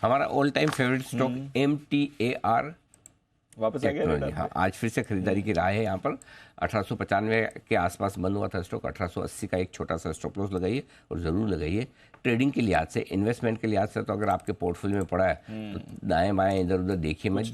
हमारा all time favourite stock MTAR वापस आ गया टेक्नोलॉजी, रिटर्न हाँ, आज फिर से खरीदारी की राह है। यहाँ पर 1895 के आसपास बंद हुआ था स्टॉक, 1880 का एक छोटा सा स्टॉप लॉस लगाइए और ज़रूर लगाइए। ट्रेडिंग के लिहाज से, इन्वेस्टमेंट के लिहाज से तो अगर आपके पोर्टफोलियो में पड़ा है तो दाएं बाएं इधर उधर देखिए मत,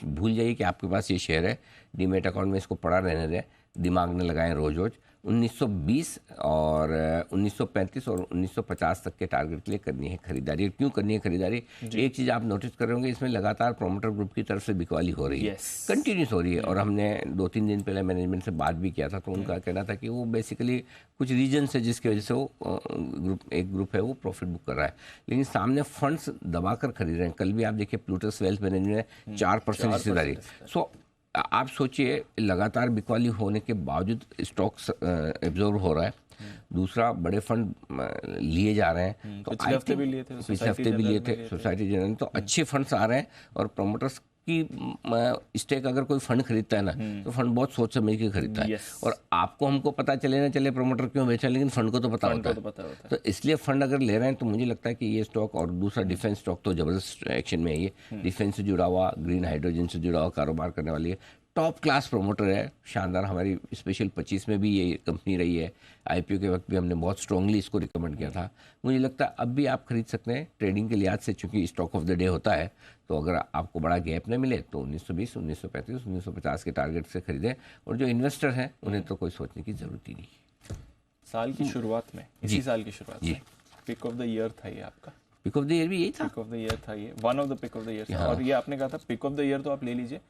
भूल जाइए कि आपके पास ये शेयर है। डीमेट अकाउंट में इसको पड़ा रहने दें, दिमाग में लगाएं रोज रोज। 1920 और 1935 और 1950 तक के टारगेट के लिए करनी है खरीदारी। क्यों करनी है खरीदारी? एक चीज़ आप नोटिस कर रहे होंगे, इसमें लगातार प्रोमोटर ग्रुप की तरफ से बिकवाली हो रही है, कंटिन्यूस हो रही है। और हमने 2-3 दिन पहले मैनेजमेंट से बात भी किया था, तो उनका कहना था कि वो बेसिकली कुछ रीजन है जिसकी वजह से वो एक ग्रुप है वो प्रॉफिट बुक कर रहा है, लेकिन सामने फंड्स दबाकर खरीद रहे हैं। कल भी आप देखिए प्लूटस वेल्थ मैनेजमेंट ने 4% हिस्सेदारी। सो आप सोचिए, लगातार बिकवाली होने के बावजूद स्टॉक्स एब्जॉर्ब हो रहा है। दूसरा, बड़े फंड लिए जा रहे हैं, तो पिछले हफ्ते भी लिए थे, सोसाइटी जनरल, तो अच्छे फंड्स आ रहे हैं। और प्रमोटर्स की स्टेक अगर कोई फंड खरीदता है ना, तो फंड बहुत सोच समझ के खरीदता है। और आपको हमको पता चले ना चले प्रमोटर क्यों बेचा, लेकिन फंड को तो पता होता है। तो इसलिए फंड अगर ले रहे हैं तो मुझे लगता है कि ये स्टॉक, और दूसरा डिफेंस स्टॉक तो जबरदस्त एक्शन में है। ये डिफेंस से जुड़ा हुआ, ग्रीन हाइड्रोजन से जुड़ा हुआ कारोबार करने वाली है, टॉप क्लास प्रमोटर है, शानदार। हमारी स्पेशल 25 में भी ये कंपनी रही है। IPO के वक्त भी हमने बहुत स्ट्रांगली इसको रिकमेंड किया था। मुझे लगता है अब भी आप खरीद सकते हैं ट्रेडिंग के लिहाज से, चूंकि स्टॉक ऑफ द डे होता है। तो अगर आपको बड़ा गैप न मिले तो 1920, 1935, 1950 के टारगेट से खरीदें। और जो इन्वेस्टर हैं उन्हें तो कोई सोचने की जरूरत ही नहीं। साल की शुरुआत में, इसी साल की शुरुआत में पिक ऑफ द ईयर था ये आपका। पिक ऑफ द ईयर भी यही था, पिक ऑफ द ईयर था ये, one of the pick of the year था। और ये आपने कहा था पिक ऑफ द ईयर तो आप ले लीजिए,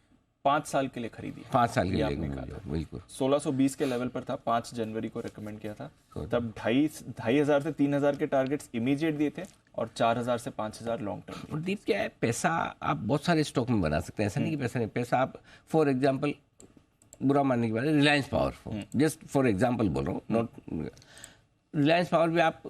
5 साल के लिए खरीदिए। 5 साल के लिए बिल्कुल 1620 के लेवल पर था, 5 जनवरी को रेकमेंड किया था। तब 2,500 से 3,000 के टारगेट्स इमीडिएट दिए थे और 4,000 से 5,000 लॉन्ग टर्म। और दीप क्या है, पैसा आप बहुत सारे स्टॉक में बना सकते हैं, ऐसा नहीं कि पैसा नहीं। पैसा आप फॉर एग्जांपल, बुरा मानने की बात है, Reliance power, just for example बोल रहा हूँ, नॉट रिलायंस पावर भी आप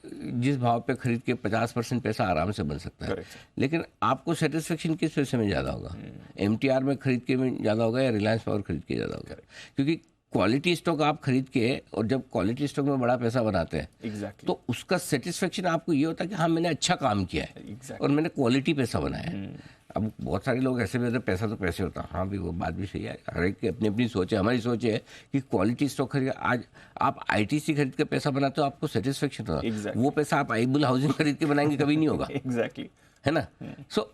जिस भाव पे खरीद के 50% पैसा आराम से बन सकता है। लेकिन आपको सेटिस्फेक्शन किस पैसे में ज़्यादा होगा? MTR में खरीद के में ज़्यादा होगा या रिलायंस पावर खरीद के ज़्यादा होगा? क्योंकि क्वालिटी स्टॉक आप खरीद के, और जब क्वालिटी स्टॉक में बड़ा पैसा बनाते हैं तो उसका सेटिस्फेक्शन आपको ये होता है कि हाँ, मैंने अच्छा काम किया है और मैंने क्वालिटी पैसा बनाया है। अब बहुत सारे लोग ऐसे भी होते हैं, पैसा तो पैसे होता है, हाँ भी वो बात भी सही है, हर एक की अपनी अपनी सोच है। हमारी सोच है कि क्वालिटी स्टॉक खरीद, आज आप ITC खरीद के पैसा बनाते हो, आपको सेटिस्फेक्शन होता है। वो पैसा आप आईबुल हाउसिंग खरीद के बनाएंगे कभी नहीं होगा। है ना? सो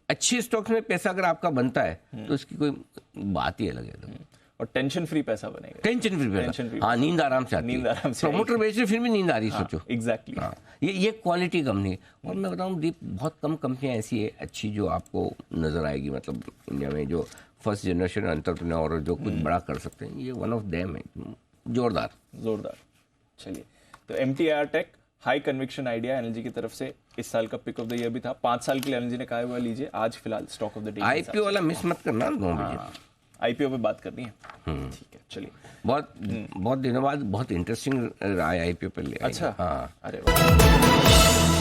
अच्छे स्टॉक्स में पैसा अगर आपका बनता है तो इसकी कोई बात ही अलग है। और टेंशन फ्री पैसा बनेगा, टेंशन फ्री पैसा, हाँ, नींद आराम से आती है। प्रमोटर बेच रहे फिर भी नींद आ रही है, सोचो। एग्जैक्टली, हाँ, ये क्वालिटी कंपनी। और मैं बताऊं दीप, बहुत कम कंपनियां ऐसी है अच्छी जो आपको नजर आएगी, मतलब इंडिया में जो फर्स्ट जनरेशन एंटरप्रेन्योर जो कुछ बड़ा कर सकते हैं, ये वन ऑफ देम है। जोरदार। चलिए, तो MTAR tech high conviction idea energy की तरफ से इस साल का पिक ऑफ द ईयर भी था। 5 साल के लिए एनर्जी ने कहा हुआ लीजिए। आज फिलहाल stock of the day IPO वाला मिस मत करना 9 बजे। IPO पे बात करनी है, ठीक है, चलिए। बहुत दिनों बाद बहुत इंटरेस्टिंग रहा है IPO पे ले। अच्छा, हाँ, अरे वाह।